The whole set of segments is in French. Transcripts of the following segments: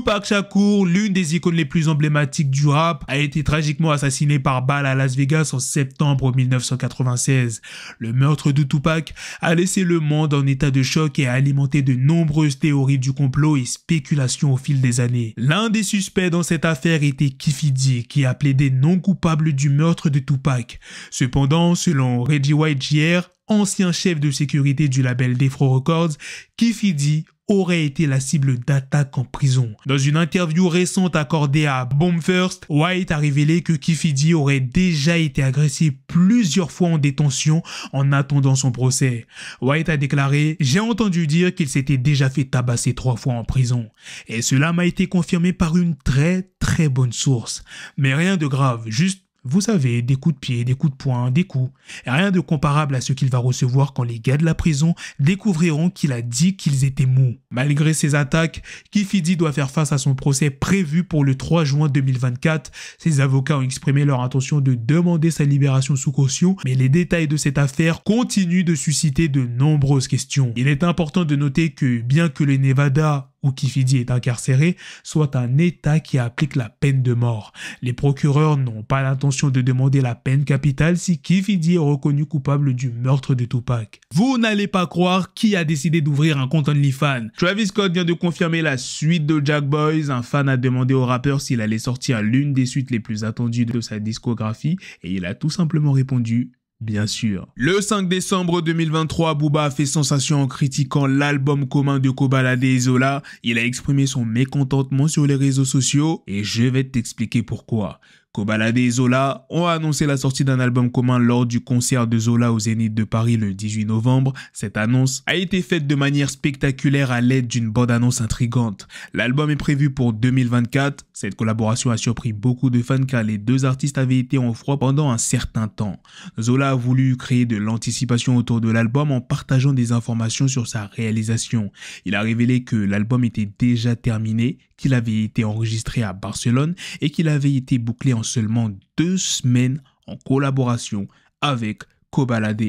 Tupac Shakur, l'une des icônes les plus emblématiques du rap, a été tragiquement assassiné par balle à Las Vegas en septembre 1996. Le meurtre de Tupac a laissé le monde en état de choc et a alimenté de nombreuses théories du complot et spéculations au fil des années. L'un des suspects dans cette affaire était Keffe D, qui a plaidé non coupable du meurtre de Tupac. Cependant, selon Reggie White Jr., ancien chef de sécurité du label Death Row Records, Keffe D aurait été la cible d'attaques en prison. Dans une interview récente accordée à Bomb First, White a révélé que Keffe D aurait déjà été agressé plusieurs fois en détention en attendant son procès. White a déclaré « J'ai entendu dire qu'il s'était déjà fait tabasser 3 fois en prison. Et cela m'a été confirmé par une très bonne source. Mais rien de grave, juste vous savez, des coups de pied, des coups de poing, des coups. Et rien de comparable à ce qu'il va recevoir quand les gars de la prison découvriront qu'il a dit qu'ils étaient mous. » Malgré ces attaques, Keffe D doit faire face à son procès prévu pour le 3 juin 2024. Ses avocats ont exprimé leur intention de demander sa libération sous caution, mais les détails de cette affaire continuent de susciter de nombreuses questions. Il est important de noter que bien que le Nevada où Keffe D est incarcéré, soit un État qui applique la peine de mort. Les procureurs n'ont pas l'intention de demander la peine capitale si Keffe D est reconnu coupable du meurtre de Tupac. Vous n'allez pas croire qui a décidé d'ouvrir un compte OnlyFans. Travis Scott vient de confirmer la suite de Jack Boys. Un fan a demandé au rappeur s'il allait sortir l'une des suites les plus attendues de sa discographie et il a tout simplement répondu bien sûr. Le 5 décembre 2023, Booba a fait sensation en critiquant l'album commun de Kobalade et Zola. Il a exprimé son mécontentement sur les réseaux sociaux et je vais t'expliquer pourquoi. Kobalade et Zola ont annoncé la sortie d'un album commun lors du concert de Zola au Zénith de Paris le 18 novembre. Cette annonce a été faite de manière spectaculaire à l'aide d'une bande-annonce intrigante. L'album est prévu pour 2024. Cette collaboration a surpris beaucoup de fans car les deux artistes avaient été en froid pendant un certain temps. Zola a voulu créer de l'anticipation autour de l'album en partageant des informations sur sa réalisation. Il a révélé que l'album était déjà terminé, qu'il avait été enregistré à Barcelone et qu'il avait été bouclé en seulement 2 semaines en collaboration avec Kobalade.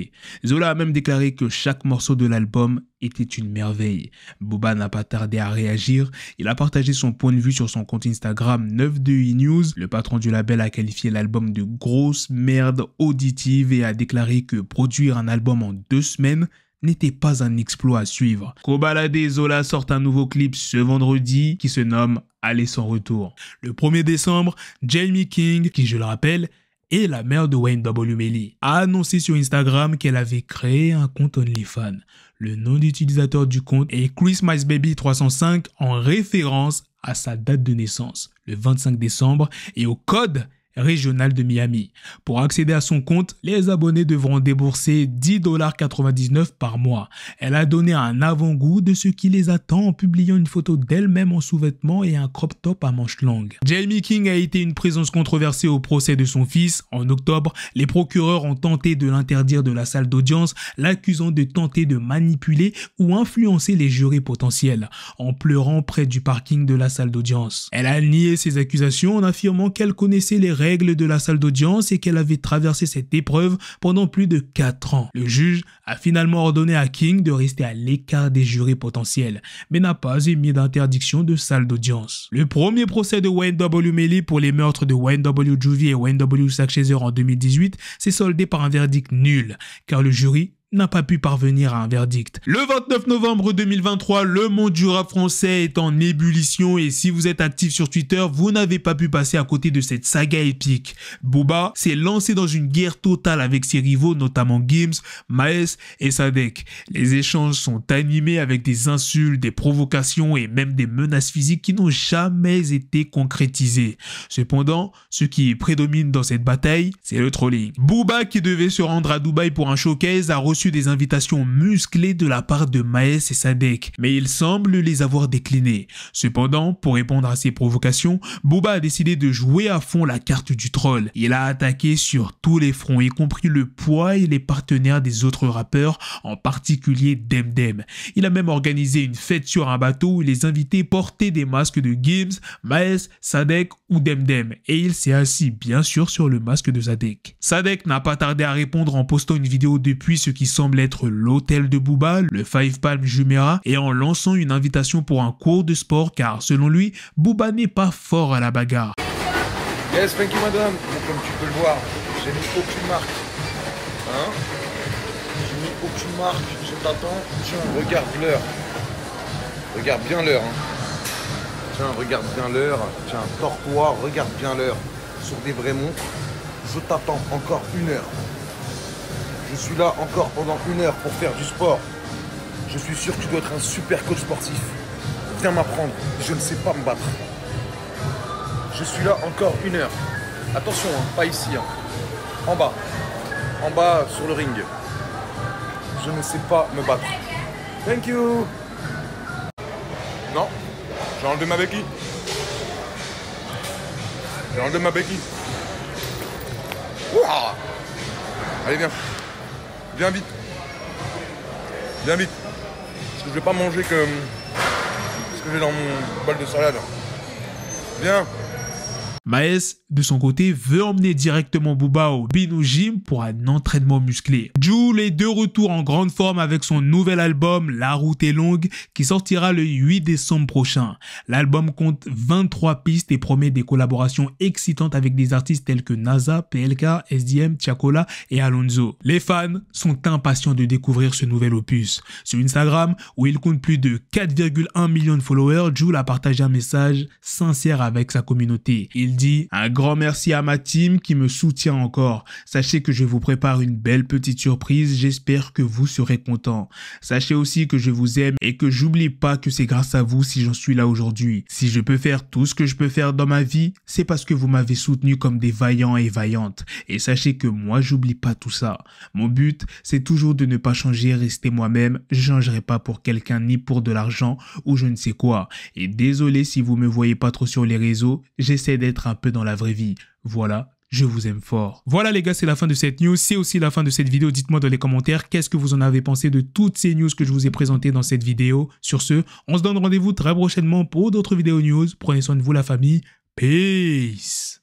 Zola a même déclaré que chaque morceau de l'album était une merveille. Booba n'a pas tardé à réagir. Il a partagé son point de vue sur son compte Instagram 92iNews. Le patron du label a qualifié l'album de grosse merde auditive et a déclaré que produire un album en 2 semaines n'était pas un exploit à suivre. Kobalade et Zola sortent un nouveau clip ce vendredi qui se nomme Aller sans retour. Le 1er décembre, Jamie King, qui je le rappelle, est la mère de Wayne W. Melly, a annoncé sur Instagram qu'elle avait créé un compte OnlyFans. Le nom d'utilisateur du compte est ChristmasBaby305 en référence à sa date de naissance, le 25 décembre, et au code régional de Miami. Pour accéder à son compte, les abonnés devront débourser $10,99 par mois. Elle a donné un avant-goût de ce qui les attend en publiant une photo d'elle-même en sous-vêtements et un crop top à manches longues. Jamie King a été une présence controversée au procès de son fils. En octobre, les procureurs ont tenté de l'interdire de la salle d'audience, l'accusant de tenter de manipuler ou influencer les jurés potentiels, en pleurant près du parking de la salle d'audience. Elle a nié ces accusations en affirmant qu'elle connaissait les règles de la salle d'audience et qu'elle avait traversé cette épreuve pendant plus de 4 ans. Le juge a finalement ordonné à King de rester à l'écart des jurés potentiels, mais n'a pas émis d'interdiction de salle d'audience. Le premier procès de Wayne W. Melly pour les meurtres de Wayne W. Juvie et Wayne W. Sackchaser en 2018 s'est soldé par un verdict nul, car le jury n'a pas pu parvenir à un verdict. Le 29 novembre 2023, le monde du rap français est en ébullition et si vous êtes actif sur Twitter, vous n'avez pas pu passer à côté de cette saga épique. Booba s'est lancé dans une guerre totale avec ses rivaux, notamment Gims, Maes et Sadek. Les échanges sont animés avec des insultes, des provocations et même des menaces physiques qui n'ont jamais été concrétisées. Cependant, ce qui prédomine dans cette bataille, c'est le trolling. Booba, qui devait se rendre à Dubaï pour un showcase, a reçu des invitations musclées de la part de Maes et Sadek, mais il semble les avoir déclinées. Cependant, pour répondre à ces provocations, Booba a décidé de jouer à fond la carte du troll. Il a attaqué sur tous les fronts, y compris le poids et les partenaires des autres rappeurs, en particulier Demdem. Il a même organisé une fête sur un bateau où les invités portaient des masques de Gims, Maes, Sadek ou Demdem, et il s'est assis bien sûr sur le masque de Sadek. Sadek n'a pas tardé à répondre en postant une vidéo depuis ce qui semble être l'hôtel de Booba, le Five Palm Jumeirah, et en lançant une invitation pour un cours de sport car selon lui, Booba n'est pas fort à la bagarre. Yes, thank you madame. Comme tu peux le voir, j'ai mis aucune marque. Hein? J'ai mis aucune marque, je t'attends. Tiens, regarde l'heure. Regarde bien l'heure. Hein. Tiens, regarde bien l'heure. Tiens, tords-toi, regarde bien l'heure. Sur des vraies montres, je t'attends encore 1 heure. Je suis là encore pendant 1 heure pour faire du sport. Je suis sûr que tu dois être un super coach sportif. Viens m'apprendre, je ne sais pas me battre. Je suis là encore 1 heure. Attention, hein, pas ici. Hein. En bas. En bas, sur le ring. Je ne sais pas me battre. Thank you. Non, j'ai enlevé ma béquille. J'ai enlevé ma béquille. Ouah. Allez, viens. Viens vite. Viens vite. Parce que je vais pas manger que ce que j'ai dans mon bol de salade. Viens. Maes, de son côté, veut emmener directement Booba au Binu Gym pour un entraînement musclé. Jul est de retour en grande forme avec son nouvel album La route est longue qui sortira le 8 décembre prochain. L'album compte 23 pistes et promet des collaborations excitantes avec des artistes tels que NASA, PLK, SDM, Tiakola et Alonso. Les fans sont impatients de découvrir ce nouvel opus. Sur Instagram, où il compte plus de 4,1 millions de followers, Jul a partagé un message sincère avec sa communauté. Il dit « Un grand merci à ma team qui me soutient encore. Sachez que je vous prépare une belle petite surprise. J'espère que vous serez contents. Sachez aussi que je vous aime et que j'oublie pas que c'est grâce à vous si j'en suis là aujourd'hui. Si je peux faire tout ce que je peux faire dans ma vie, c'est parce que vous m'avez soutenu comme des vaillants et vaillantes. Et sachez que moi, j'oublie pas tout ça. Mon but, c'est toujours de ne pas changer, rester moi-même. Je changerai pas pour quelqu'un ni pour de l'argent ou je ne sais quoi. Et désolé si vous me voyez pas trop sur les réseaux, j'essaie d'être un peu dans la vraie vie. Voilà, je vous aime fort. Voilà les gars, c'est la fin de cette news. C'est aussi la fin de cette vidéo. Dites-moi dans les commentaires qu'est-ce que vous en avez pensé de toutes ces news que je vous ai présentées dans cette vidéo. Sur ce, on se donne rendez-vous très prochainement pour d'autres vidéos news. Prenez soin de vous la famille. Peace.